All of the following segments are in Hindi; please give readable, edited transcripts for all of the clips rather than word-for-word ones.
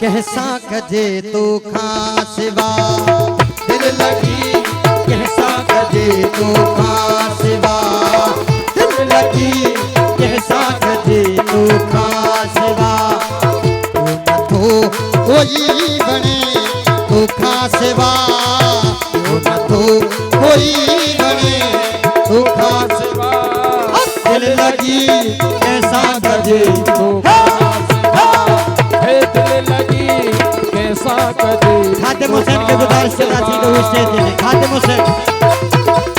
कैसा कजे तू खासिवा दिल लगी कैसा कजे तू खासिवा दिल लगी कैसा कजे तू खासिवा तू न तो कोई बने तू खासिवा तू न तो कोई बने तू खासिवा दिल लगी कैसा कजे तू खातिम हुसैन के गुजारिश से राजी को स्टेज देने खातिम हुसैन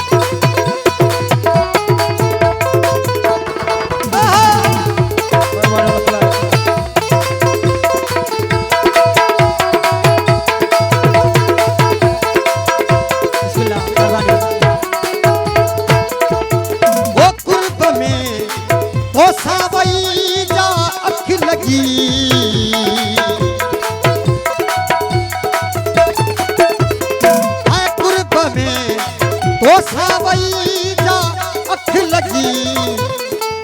वो कुर्ब में वो सावई जा अख लगी ओ सावई जा अख लगी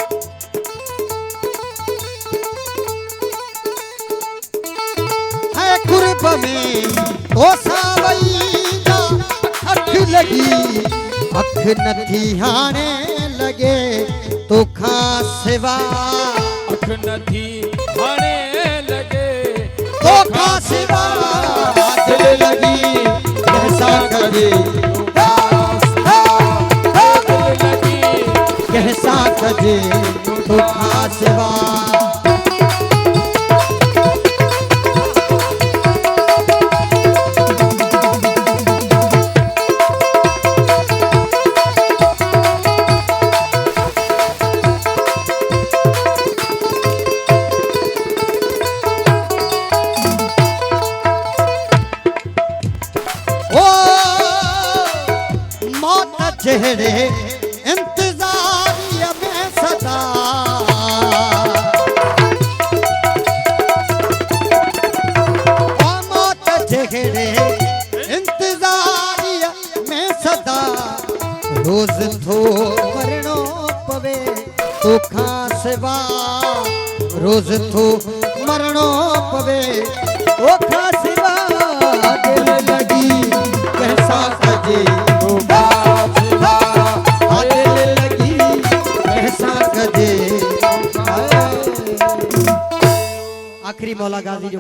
है कुर्ब में ओ सावई जा अख लगी अख नथी हाने लगे तो खासिवा अख नथी हाने लगे तो खासिवा दिल लगी कैसा करे कैसा कजे तो खासिवा ओ मौत चेहरे इंतजार में सदा मौत चेहरे इंतजार में सदा रोज थो मरणो पवे तो खासिवा रोज थो मरणो पवे तो खासिवा दिल लगी कैसा कजे तो खासिवा दिल लगी कैसा कजे आखिरी मौला गाजी जो